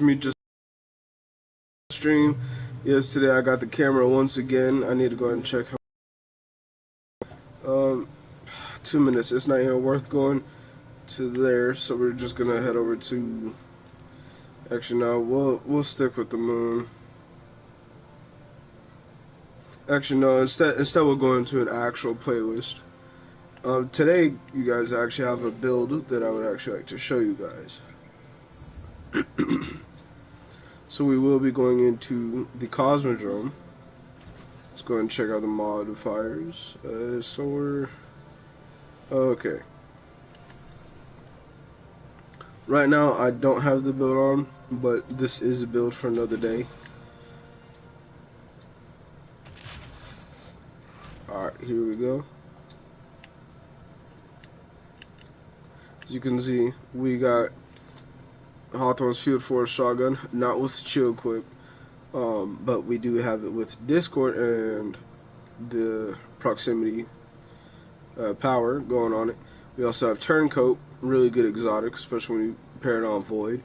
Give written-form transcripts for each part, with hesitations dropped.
Me just stream. Yes, today I got the camera once again. I need to go ahead and check how. Um, 2 minutes. It's not even worth going to there, so we're just gonna head over to. Actually, no, we'll stick with the moon. Actually, no. Instead we'll go into an actual playlist. Today, you guys actually have a build that I would actually like to show you guys. So we will be going into the Cosmodrome. Let's go ahead and check out the modifiers. So we're okay. Right now, I don't have the build on, but this is a build for another day. Alright, here we go. As you can see, we got Hawthorne's Field Force Shotgun, not with Chill Equip, but we do have it with Discord and the proximity power going on it. We also have Turncoat, really good exotic, especially when you pair it on Void.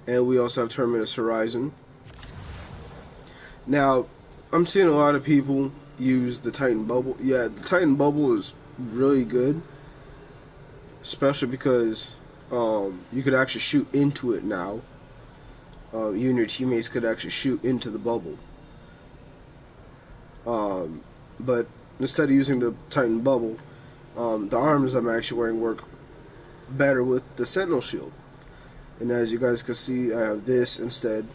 And we also have Terminus Horizon. Now, I'm seeing a lot of people use the Titan Bubble. Yeah, the Titan Bubble is really good, especially because you could actually shoot into it now. You and your teammates could actually shoot into the bubble. But instead of using the Titan Bubble, the arms I'm actually wearing work better with the Sentinel Shield. And as you guys can see, I have this instead.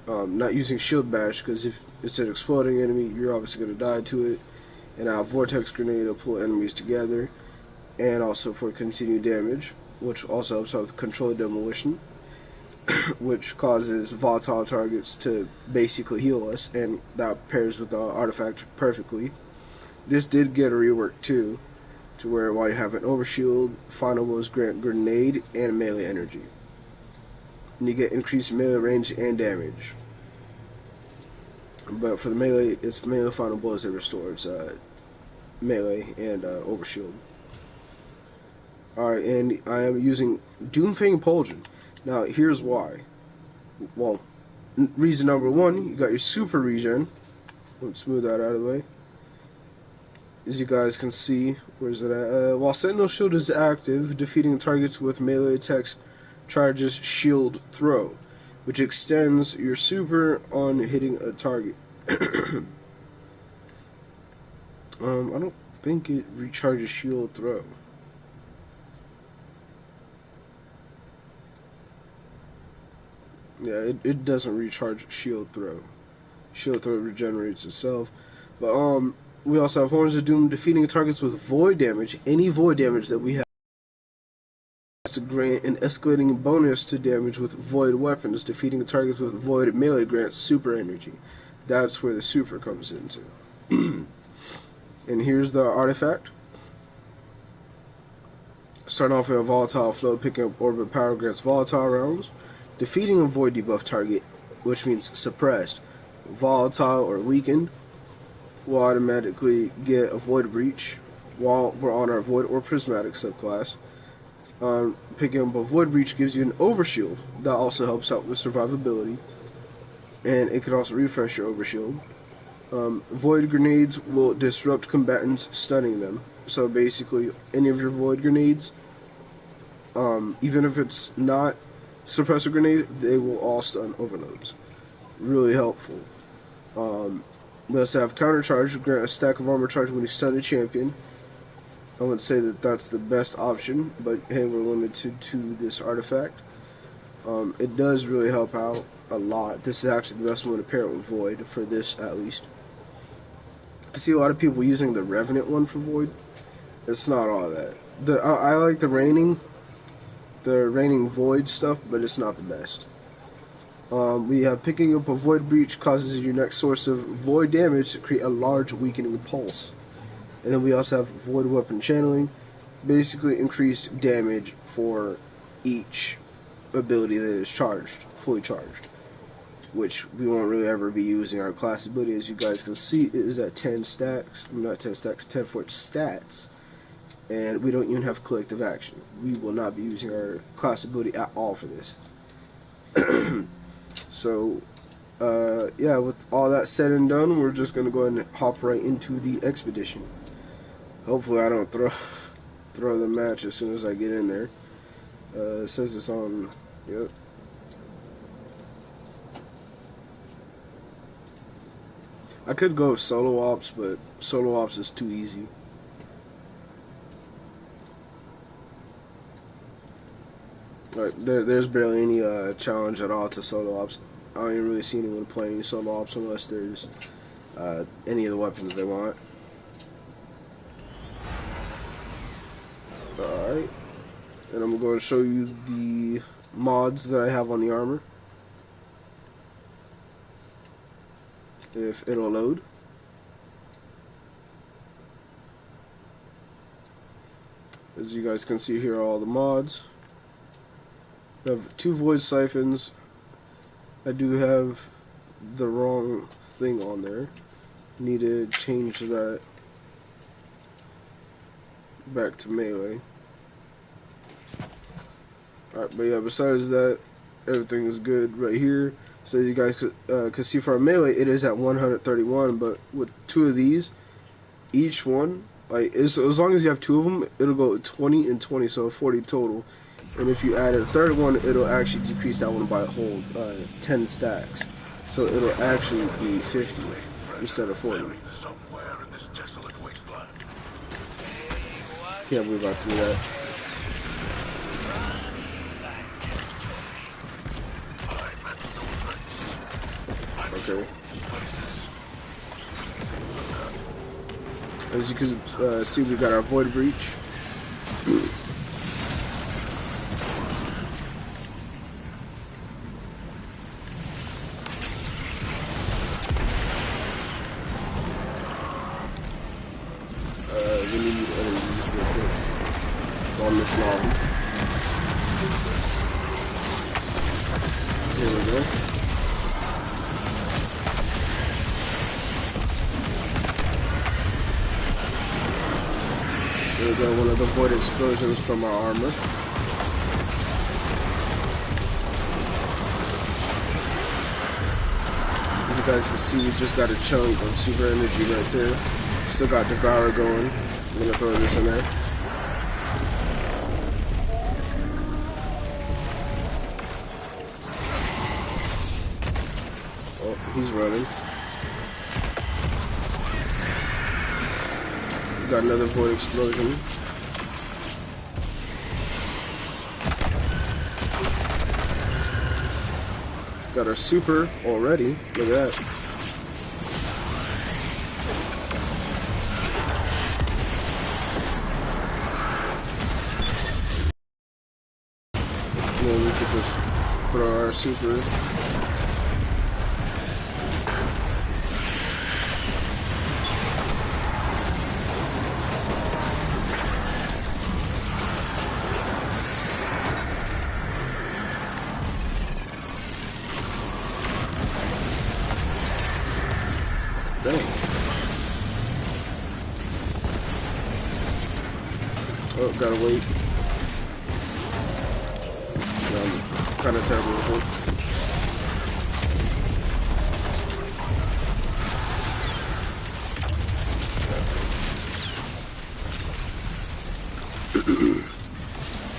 Not using Shield Bash, because if it's an exploding enemy, you're obviously going to die to it. And I have Vortex Grenade to pull enemies together, and also for continued damage, which also helps out with Controlled Demolition, which causes volatile targets to basically heal us, and that pairs with the artifact perfectly. This did get a rework too, to where while you have an Overshield, final blows grant grenade and melee energy. And you get increased melee range and damage. But for the melee, it's melee final blows that restores melee and Overshield. Alright, and I am using Doomfang Pauldron. Now, here's why. Well, reason number one, you got your super regen. Let's smooth that out of the way. As you guys can see, where's it at? While Sentinel Shield is active, defeating targets with melee attacks charges Shield Throw, which extends your super on hitting a target. I don't think it recharges Shield Throw. Yeah, it doesn't recharge Shield Throw. Shield Throw regenerates itself. But we also have Horns of Doom, defeating targets with void damage. Any void damage that we have to grant an escalating bonus to damage with void weapons. Defeating targets with void melee grants super energy. That's where the super comes into. And here's the artifact. Starting off with a volatile flow, picking up orbit power grants volatile rounds. Defeating a void debuff target, which means suppressed, volatile, or weakened, will automatically get a void breach while we're on our void or prismatic subclass. Picking up a void breach gives you an overshield that also helps out with survivability, and it can also refresh your overshield. Void grenades will disrupt combatants, stunning them. So basically, any of your void grenades, even if it's not suppressor grenade, they will all stun overloads. Really helpful. We also have counter charge, grant a stack of armor charge when you stun a champion. I wouldn't say that that's the best option, but hey, we're limited to this artifact. It does really help out a lot. This is actually the best one to pair it with Void, for this at least. I see a lot of people using the Revenant one for Void. It's not all that. I like the raining Void stuff, but it's not the best. We have picking up a Void Breach causes your next source of Void damage to create a large weakening pulse. And then we also have Void Weapon Channeling, basically increased damage for each ability that is charged, fully charged, which we won't really ever be using. Our class ability, as you guys can see, is at 10 stacks, not 10 stacks, 10 for stats, and we don't even have collective action. We will not be using our class ability at all for this. So yeah, with all that said and done, we're just gonna go ahead and hop right into the expedition. Hopefully I don't throw the match as soon as I get in there. It says it's on. Yep. I could go solo ops, but solo ops is too easy. Like there's barely any challenge at all to solo ops. I don't even really see anyone playing solo ops unless there's any of the weapons they want. Alright. And I'm going to show you the mods that I have on the armor. If it'll load. As you guys can see here are all the mods. I have 2 void siphons. I do have the wrong thing on there. Need to change that back to melee. Alright, but yeah, besides that, everything is good right here. So you guys could see for our melee, it is at 131, but with 2 of these, each one, like as long as you have 2 of them, it'll go 20 and 20, so 40 total. And if you add a third one, it'll actually decrease that one by a whole 10 stacks. So it'll actually be 50 instead of 40. Can't believe I threw that. Okay. As you can see, we got our void breach. We need energies real quick on this lobby. Here we go. There we go, one of the void explosions from our armor. As you guys can see, we just got a chunk of super energy right there. Still got Devour going. I'm gonna throw this in there. Oh, he's running. Got another void explosion. Got our super already. Look at that. And then we could just throw our super. Dang. Oh, gotta wait. I'm kind of terrible with it.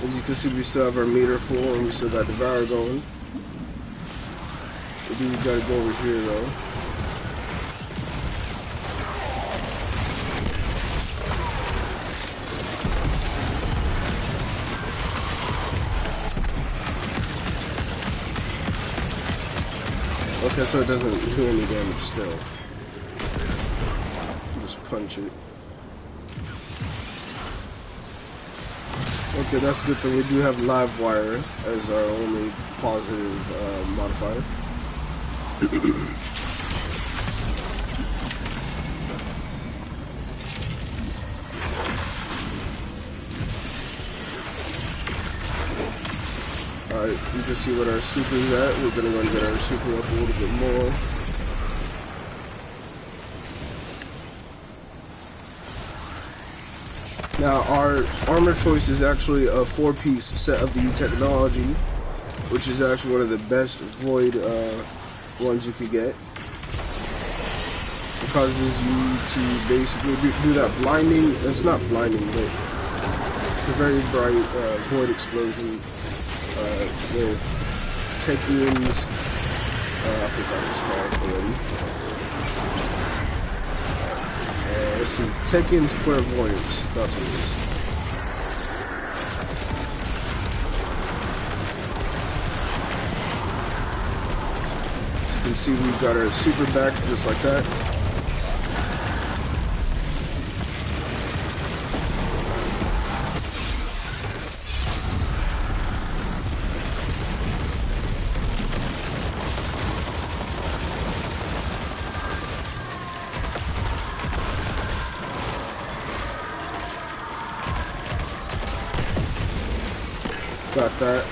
As you can see, we still have our meter full and we still got Devour going. We do gotta go over here though. Okay, so it doesn't do any damage still. Just punch it. Okay, that's a good thing. We do have live wire as our only positive modifier. Alright, you can see what our super is at. We're gonna go and get our super up a little bit more. Now, our armor choice is actually a 4-piece set of the technology. which is actually one of the best void ones you could get. It causes you to basically do that blinding. It's not blinding, but the very bright void explosion with Techian's. I forgot what it's called already. Let's see, Techian's Clairvoyance. That's what it is. So you can see we've got our super back just like that. Got that.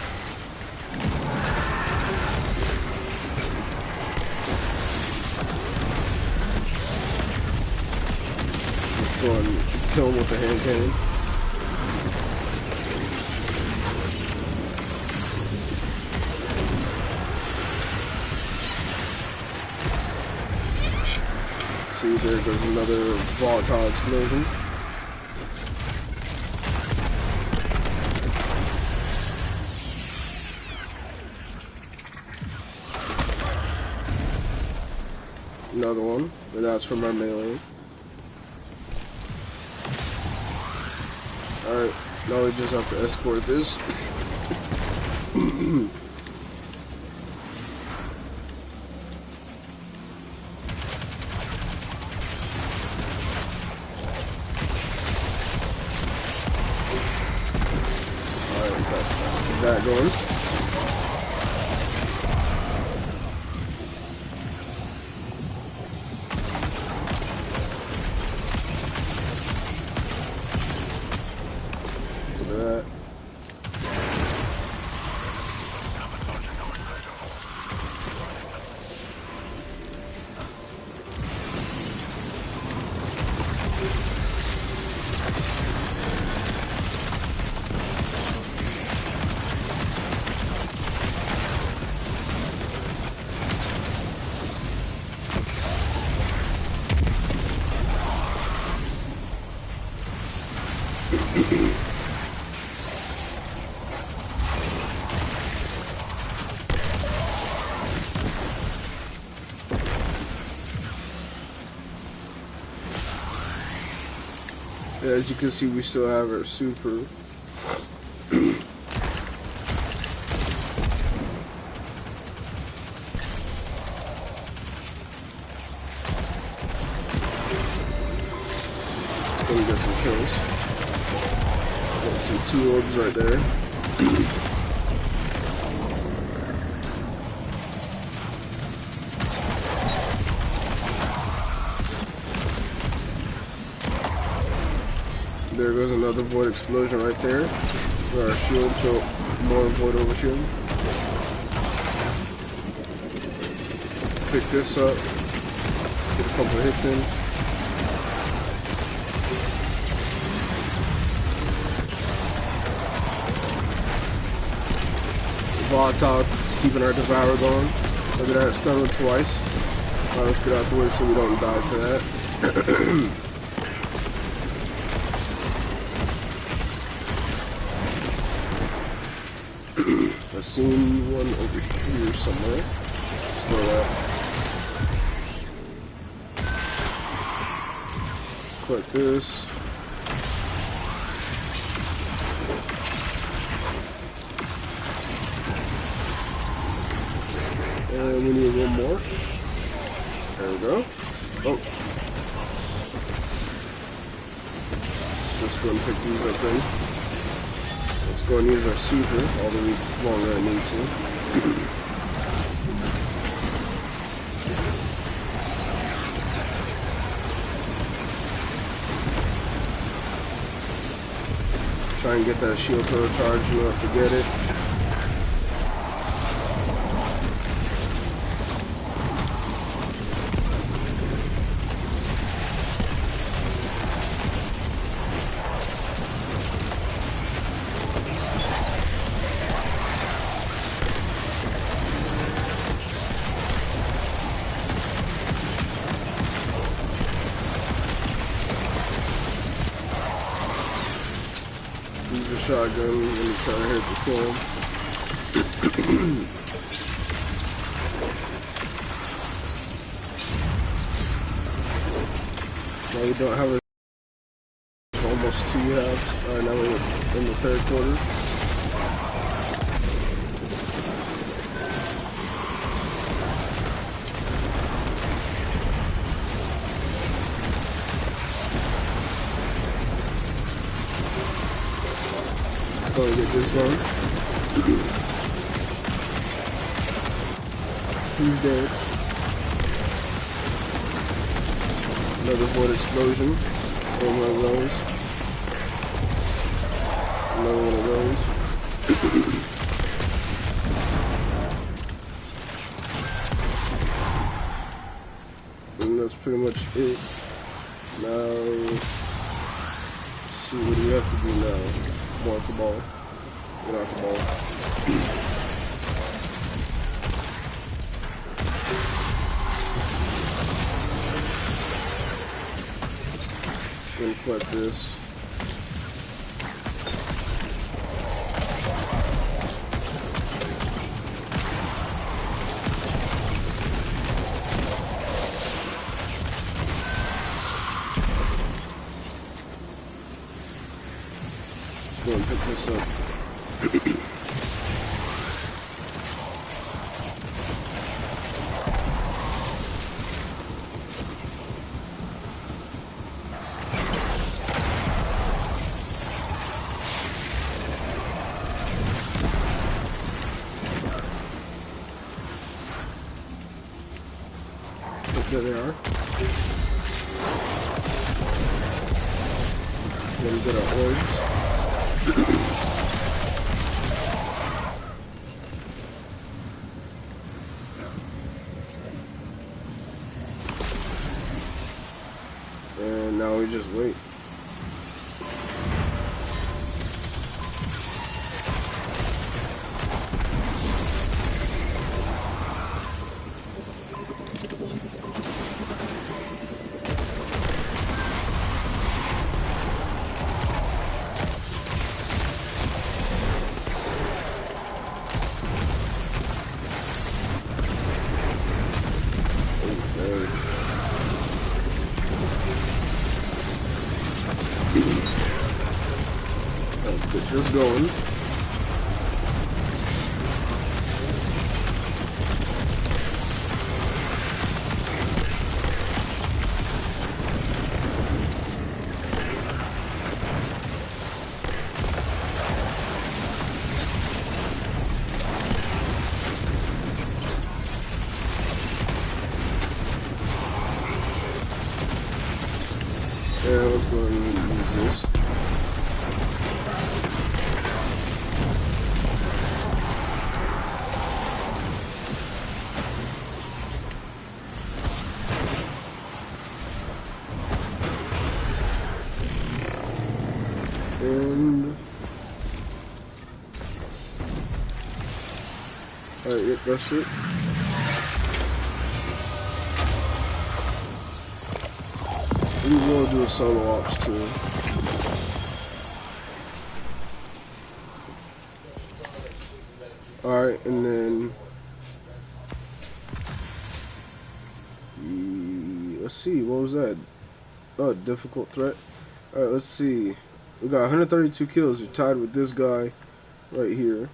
Let's go and kill him with the hand cannon. See, there goes another volatile explosion. Another one, and that's from our melee. Alright, now we just have to escort this. Alright, got that going. That. As you can see, we still have our super. Let's go and get some kills. Got some 2 orbs right there. There goes another void explosion right there. Our shield, kill more void overshield. Pick this up. Get a couple of hits in. Volatile, keeping our Devour going. Look at that, stun him twice. Alright, let's get out the way so we don't die to that. I've seen one over here somewhere. Slow that. Let's click this. And we need one more. There we go. Oh. Let's go and pick these up then. Let's go and use our super all the way longer I need to. Try and get that shield throw charge, you don't forget it. shotgun when you try to hit the kill. Now we don't have a almost 2 halves. Alright, now we're in the third quarter. Gonna get this one. He's dead. Another void explosion. One of those. Another one of those. And that's pretty much it. Now, let's see, what do we have to do now? Mark the ball. Get out the ball. Gonna collect this. Go and pick this up. There they are. Then we get our orbs. And now we just wait. Let's get this going. Yeah, let's go ahead and use this. And alright, yep, that's it. We will do a solo ops too. Alright, and then let's see, what was that? Oh, difficult threat. Alright, let's see. We got 132 kills. You're tied with this guy right here.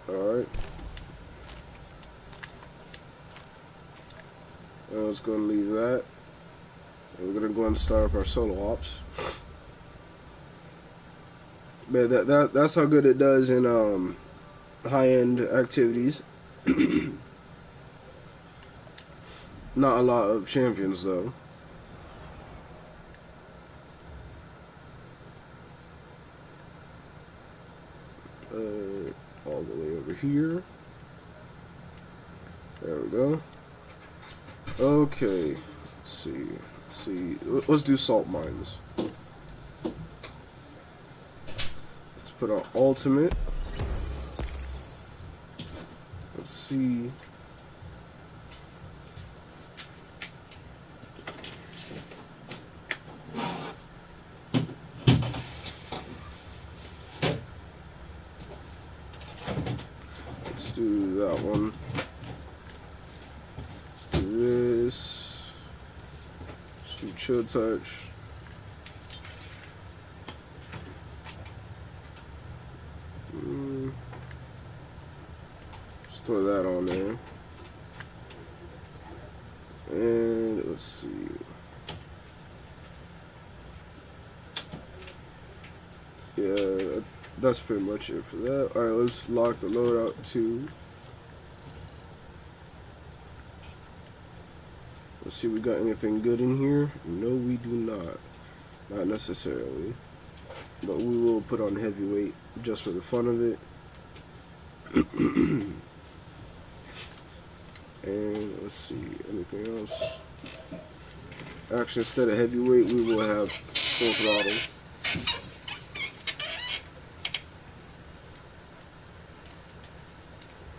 Alright. Let's go and leave that. And we're gonna go and start up our solo ops. But that's how good it does in high-end activities. Not a lot of champions though. All the way over here. There we go. Okay, let's see. Let's do salt mines. Let's put our ultimate. Let's see. do that one. Let's do this. Let's do chill touch. Just throw that on there. And let's see. Yeah, that's pretty much it for that. Alright, let's lock the loadout too. Let's see, we got anything good in here? No, we do not. Not necessarily. But we will put on heavyweight just for the fun of it. And let's see, anything else? Actually, instead of heavyweight, we will have full throttle.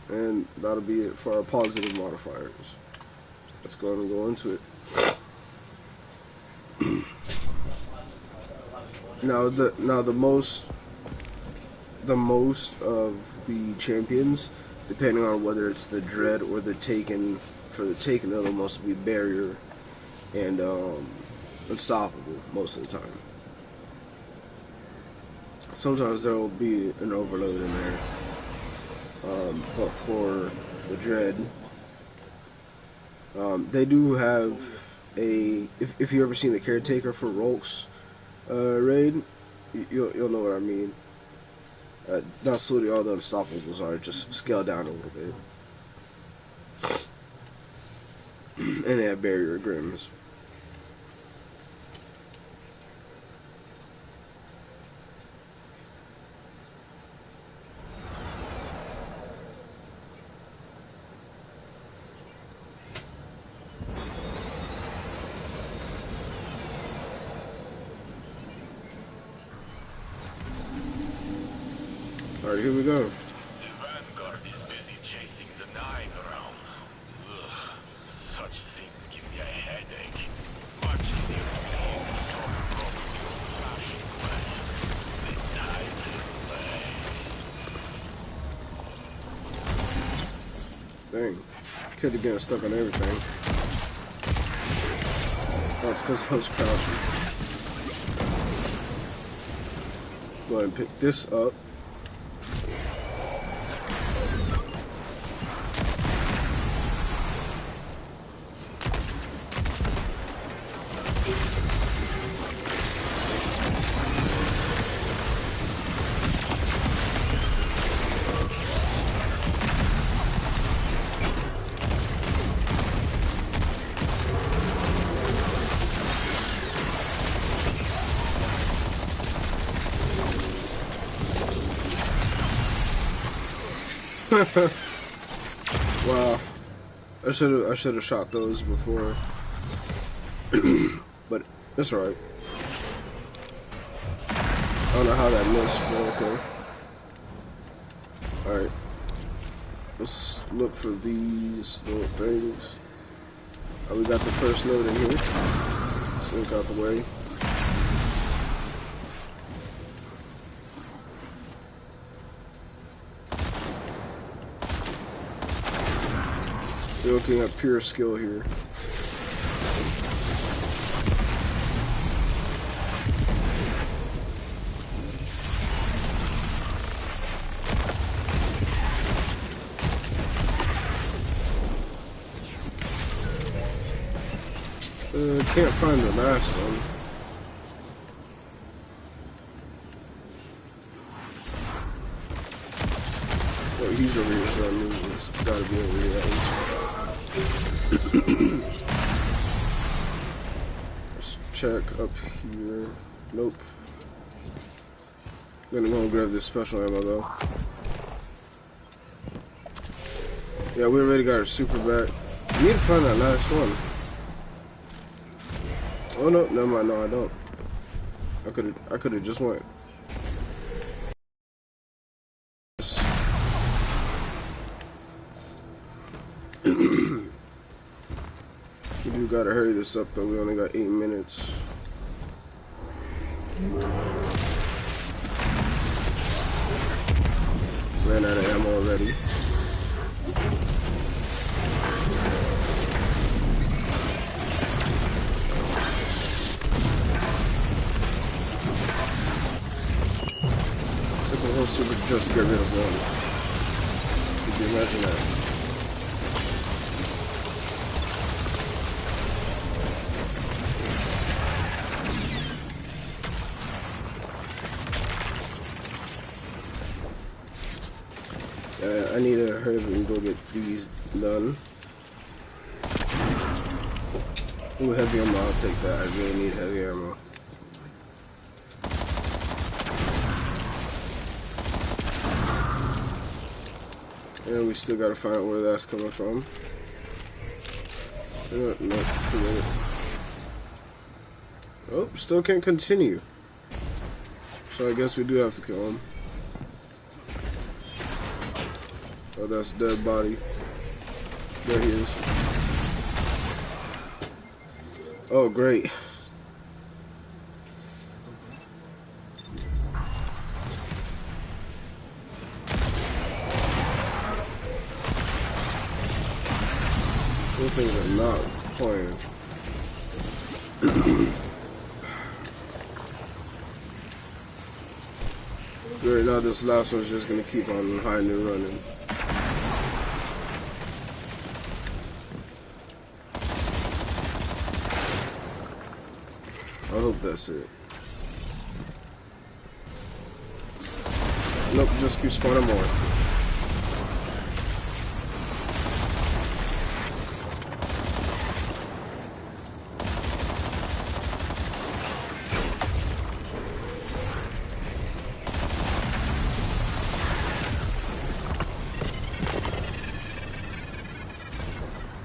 And that'll be it for our positive modifiers. Let's go ahead and go into it. Now the most of the champions, depending on whether it's the dread or the taken. For the taken, it'll mostly be barrier and unstoppable most of the time. Sometimes there will be an overload in there, but for the dread, they do have a. If you ever seen the caretaker for Rolk's raid, you'll know what I mean. That's literally all the unstoppables are, just scaled down a little bit. And they have barrier grims. Alright, here we go. The Vanguard is busy chasing the Nine around. Ugh, such things give me a headache. Much easier to be able to talk from the old-fashioned way. The Dang. Titan way. Kid getting stuck on everything. Oh, it's because I was crouching. Go ahead and pick this up. Wow, I should have shot those before, but it's alright. I don't know how that missed, but okay. Alright, let's look for these little things. We got the first load in here. Let's look out the way. We're looking at pure skill here. Can't find the last one. Oh, he's over here, so I mean, he's gotta be over here at least. Let's check up here. Nope. I'm gonna go and grab this special ammo though. Yeah, we already got our super back. We need to find that last one. Oh no, never mind. No, I don't. I could have just went. We do gotta hurry this up though. We only got 8 minutes. Ran out of ammo already. Took a whole super just to get rid of one. Could you imagine that? I need to hurry up and go get these done. Ooh, heavy ammo, I'll take that. I really need heavy ammo. And we still gotta find out where that's coming from. No, forget it. Oh, still can't continue. So I guess we do have to kill him. Oh, that's a dead body. There he is. Oh, great. Those things are not playing. Right now, this last one's just gonna keep on hiding and running. I hope that's it. Nope, just keep spawning more.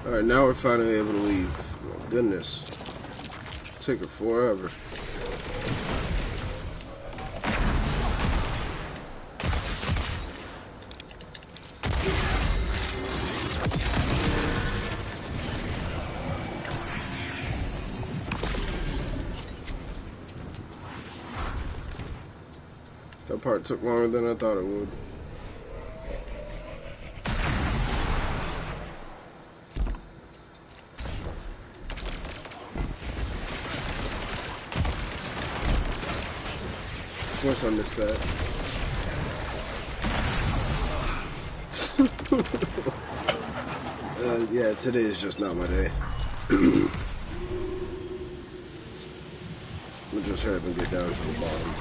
Alright, now we're finally able to leave. My goodness. Take it forever. That part took longer than I thought it would. Of course I missed that. Yeah, today is just not my day. We'll just hurry up and get down to the bottom.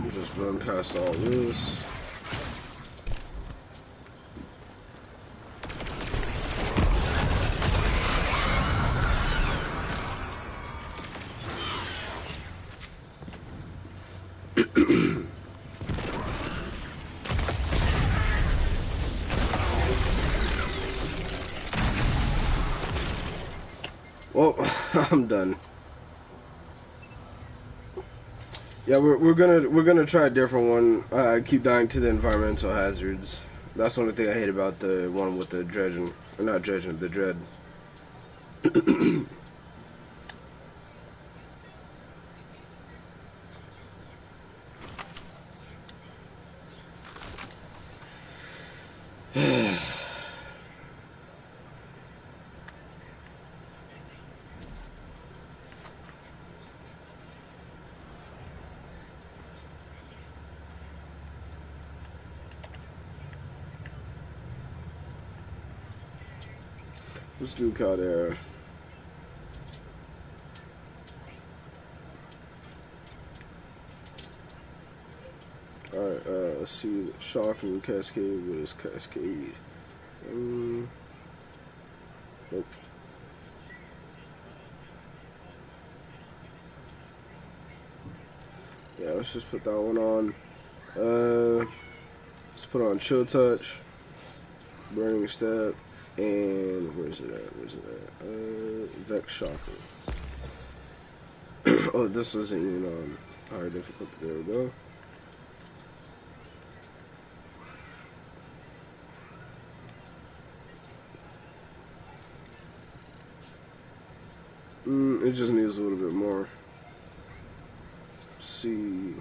We'll just run past all this. Well, I'm done. Yeah, we're gonna try a different one. I keep dying to the environmental hazards. That's the only thing I hate about the one with the dredging, or not dredging, the dread. Let's do Caldera. Alright, let's see. Shock and Cascade. What is Cascade? Nope. Yeah, let's just put that one on. Let's put on Chill Touch, Burning Step, and where's it at? Vex Shocker. Oh, this wasn't even on higher difficulty. There we go. It just needs a little bit more. Let's see.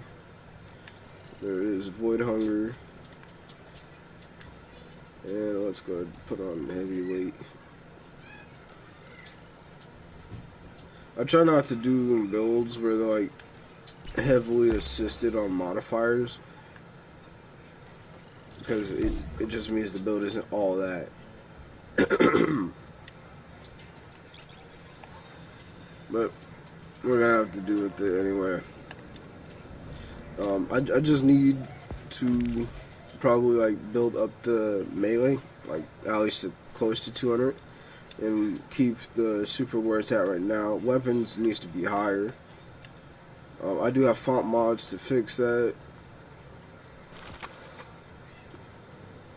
There is Void Hunger. And let's go ahead and put on Heavyweight. I try not to do builds where they're like heavily assisted on modifiers, because it just means the build isn't all that. But we're gonna have to do it anyway. I just need to probably like build up the melee, like at least close to 200, and keep the super where it's at right now. Weapons needs to be higher. I do have font mods to fix that,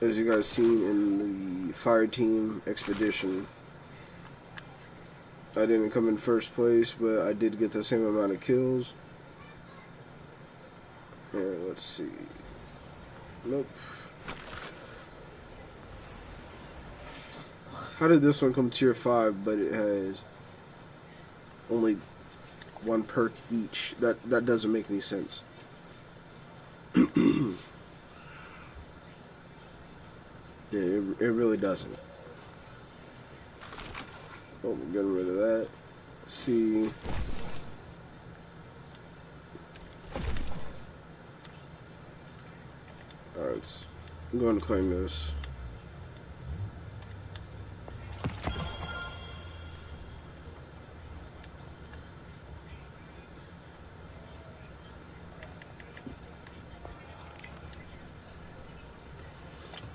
as you guys seen in the fire team expedition. I didn't come in first place, but I did get the same amount of kills. And let's see. Nope. How did this one come tier 5, but it has only one perk each? That doesn't make any sense. Yeah, it really doesn't. Oh, we're getting rid of that. Let's see. Alright, I'm going to claim this.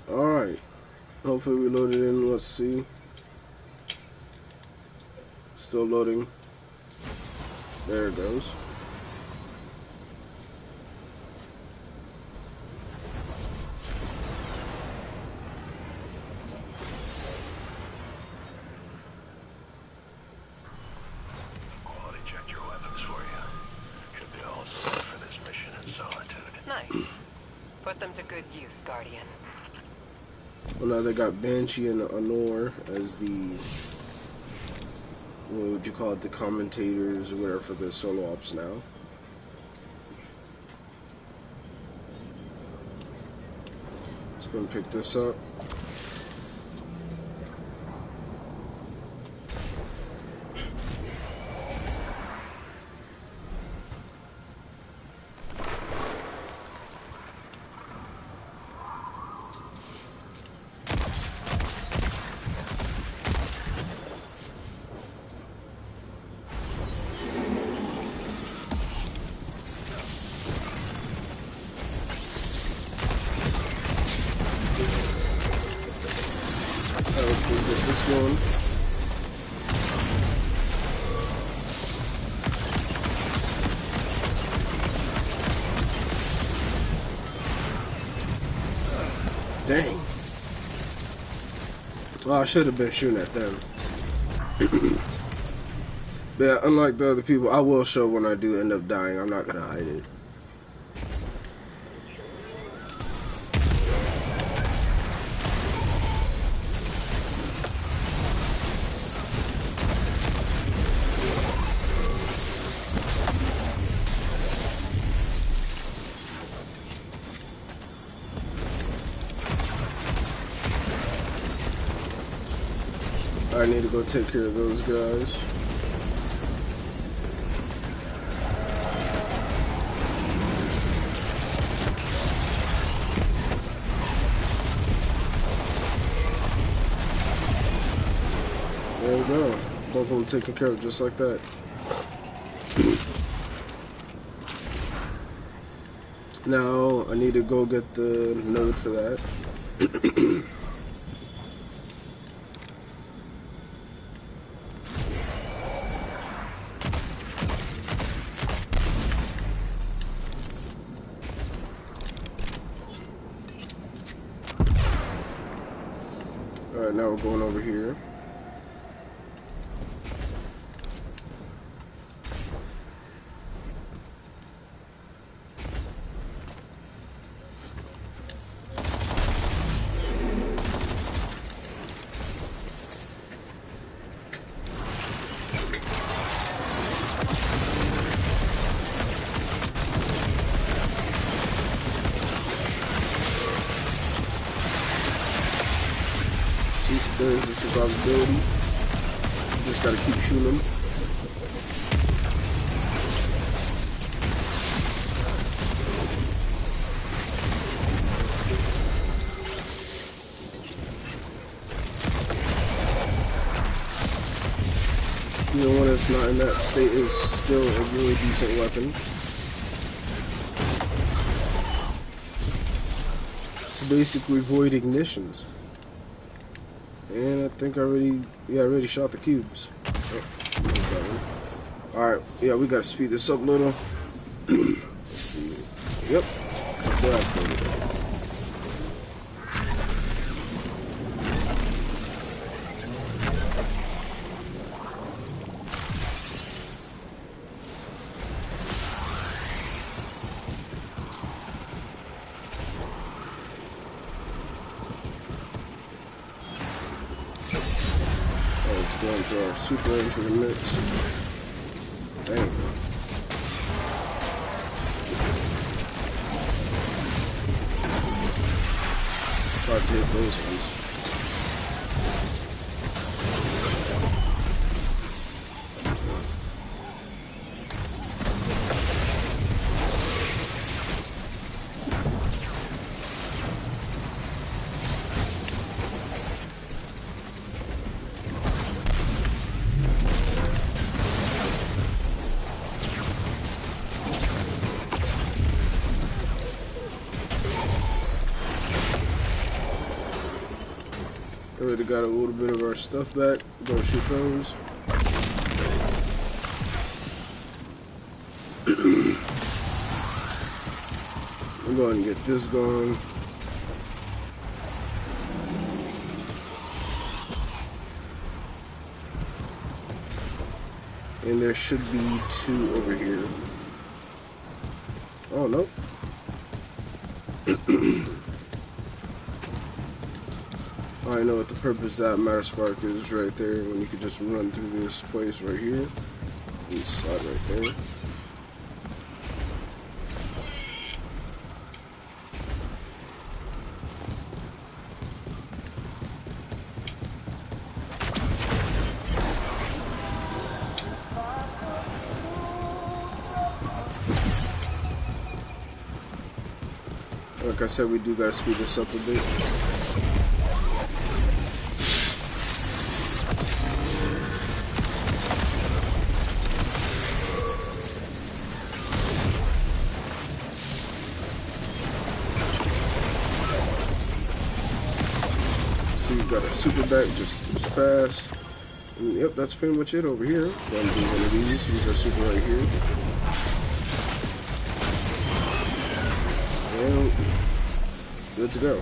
Alright, hopefully we load it in. Let's see. Still loading. There it goes. Quality checked your weapons for you. Should be all set for this mission in solitude. Nice. Put them to good use, Guardian. Well, now they got Banshee and Honor as the, what would you call it, the commentators or whatever for the solo ops now. Just gonna pick this up. Let's get this going. Dang. Well, I should have been shooting at them. But yeah, unlike the other people, I will show when I do end up dying. I'm not gonna hide it. I need to go take care of those guys. There we go. Both of them taken care of just like that. Now I need to go get the node for that. Alright, now we're going over here. See, there's the survivability. Just gotta keep shooting them. it's not in that state, is still a really decent weapon. It's basically void ignitions. And I think I already shot the cubes. Alright, yeah, we gotta speed this up a little. Let's see. Yep, that's what I put. Let's go into our super into the mix. Dang. It's hard to hit those ones. Already got a little bit of our stuff back. Go shoot those. I'm going to get this going. And there should be 2 over here. Oh, nope. I know what the purpose of that matter spark is right there, when you could just run through this place right here. And slide right there. Like I said, we do gotta speed this up a bit. Got our super back just fast. And yep, that's pretty much it over here. Go ahead and do one of these. Use our super right here. And good to go.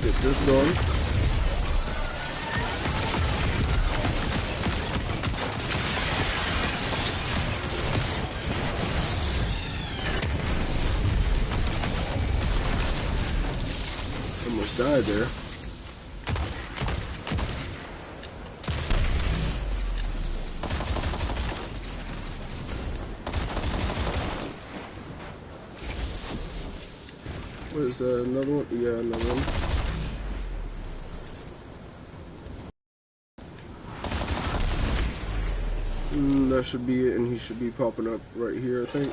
Get this going. Almost died there. What is that? Another one? Yeah, another one. That should be it, and he should be popping up right here, I think.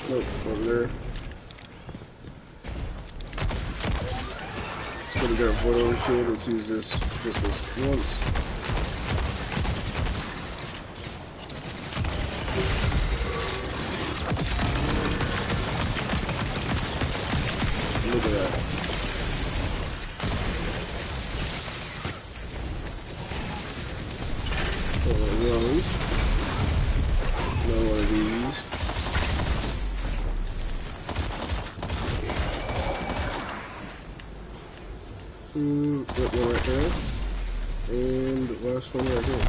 Nope, over there. Gonna get a photo shield. Let's use this just this once. Look at that. One of those. Another one of these. That one right there. And the last one right here.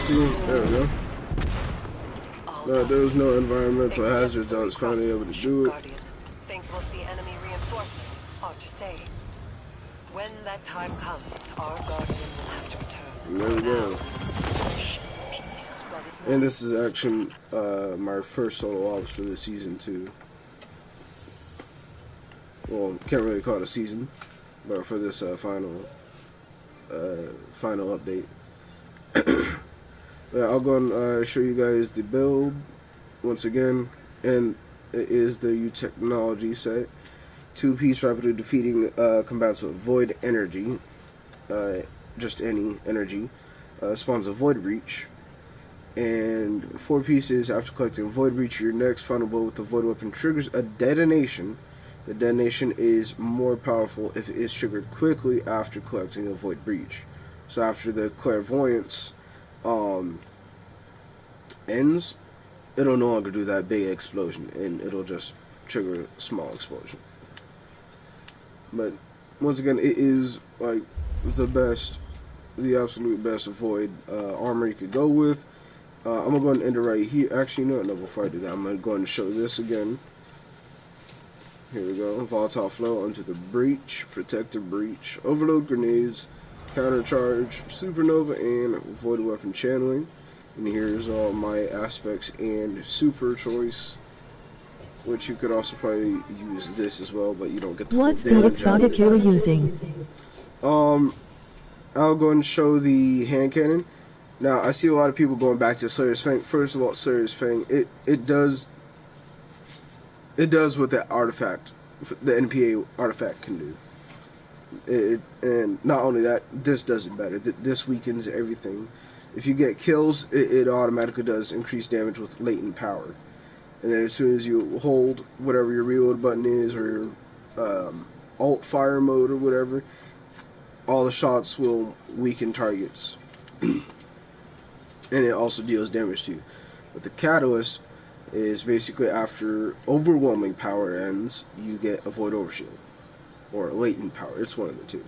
See, there we go. There was no environmental hazards. I was finally able to do it. Guardian. Think we'll see enemy reinforcements. Hard to say. When that time comes, our Guardian will have to return. There we go. Peace, while it And this is lasts. actually my first solo ops for this season too. Well, can't really call it a season, but for this final update. Yeah, I'll go and show you guys the build once again, and it is the U technology set. 2-piece rapidly defeating combats with void energy, just any energy, spawns a void breach, and 4 pieces after collecting void breach. Your next final blow with the void weapon triggers a detonation. The detonation is more powerful if it is triggered quickly after collecting a void breach. So after the clairvoyance ends, it'll no longer do that big explosion, and it'll just trigger a small explosion. But once again, it is like the absolute best void armor you could go with. I'm gonna go ahead and end it right here. Actually, no, before I do that, I'm gonna go ahead and show this again. Here we go. Volatile flow onto the breach, protective breach, overload grenades, countercharge, supernova, and void weapon channeling. And here's all my aspects and super choice, which you could also probably use this as well, but you don't get the full What's the damage out of exotic it. you're using? I'll go and show the hand cannon. Now, I see a lot of people going back to Slayer's Fang. First of all, Slayer's Fang, it does what that artifact, the NPA artifact, can do. And not only that, this does it better. This weakens everything. If you get kills, it automatically does increased damage with latent power. And then as soon as you hold whatever your reload button is, or your alt fire mode or whatever, all the shots will weaken targets. And it also deals damage to you. But the catalyst is basically after overwhelming power ends, you get a void overshield. Or latent power. It's one of the two.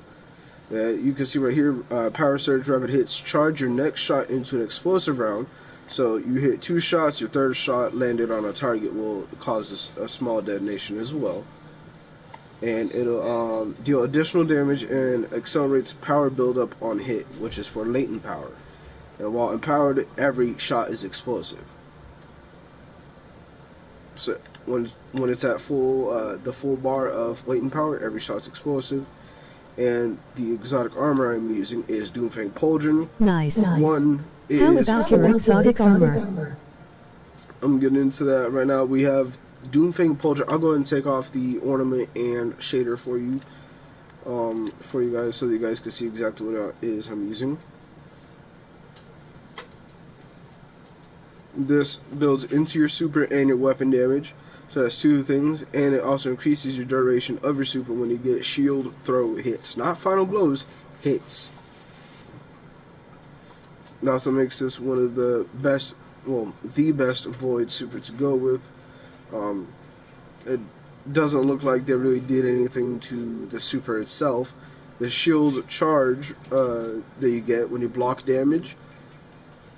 You can see right here, power surge, rapid hits, charge your next shot into an explosive round. So you hit 2 shots, your third shot landed on a target will cause a small detonation as well. And it'll deal additional damage and accelerates power buildup on hit, which is for latent power. And while empowered, every shot is explosive. So when it's at the full bar of latent power, every shot's explosive. And the exotic armor I'm using is Doomfang Pauldron. Nice. One is How about your exotic armor? I'm getting into that right now. We have Doomfang Pauldron. I'll go ahead and take off the ornament and shader for you guys, so that you guys can see exactly what it is I'm using. This builds into your super and your weapon damage. So that's 2 things, and it also increases your duration of your super when you get shield throw hits. Not final blows, hits. It also makes this one of the best, well, the best void super to go with. It doesn't look like they really did anything to the super itself. The shield charge that you get when you block damage,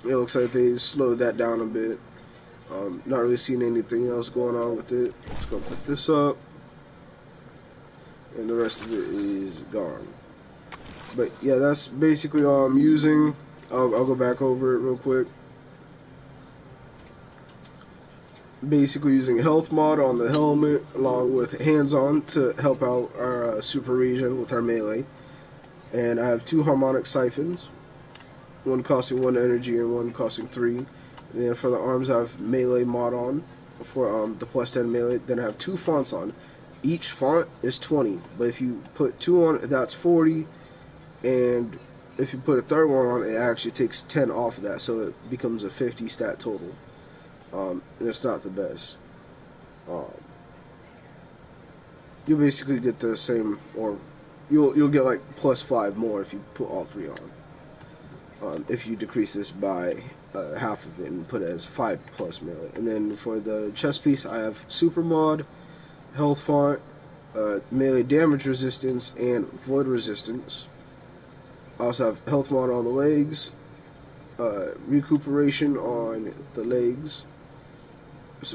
it looks like they slowed that down a bit. Not really seeing anything else going on with it. Let's go put this up. And the rest of it is gone. But yeah, that's basically all I'm using. I'll go back over it real quick. Basically using health mod on the helmet along with hands-on to help out our super region with our melee. And I have 2 harmonic siphons. One costing 1 energy and one costing 3. And then for the arms, I have melee mod on for the plus 10 melee. Then I have 2 fonts on. Each font is 20, but if you put 2 on, that's 40. And if you put a third one on, it actually takes 10 off of that, so it becomes a 50 stat total. And it's not the best. You'll basically get the same, or you'll get like plus 5 more if you put all 3 on. If you decrease this by half of it and put it as 5 plus melee. And then for the chest piece, I have super mod, health font, melee damage resistance, and void resistance. I also have health mod on the legs, recuperation on the legs,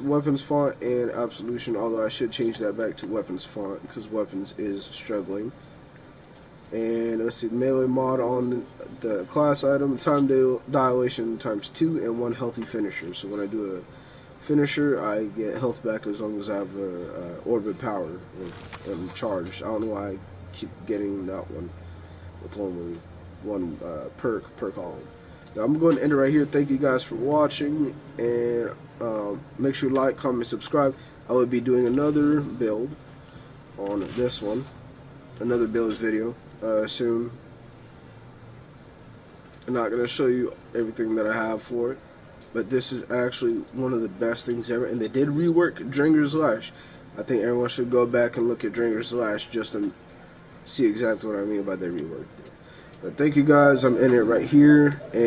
weapons font, and absolution, although I should change that back to weapons font because weapons is struggling. And let's see, melee mod on the class item, time dilation ×2, and 1 healthy finisher. So when I do a finisher, I get health back as long as I have a orbit power and charged. I don't know why I keep getting that one with only one perk per column. Now I'm going to end it right here. Thank you guys for watching, and make sure to like, comment, subscribe. I will be doing another build on this one, another build video soon. I'm not going to show you everything that I have for it, but this is actually one of the best things ever, and they did rework Dringer's Lash. I think everyone should go back and look at Dringer's Lash just to see exactly what I mean by they reworked it. But thank you guys. I'm in it right here, and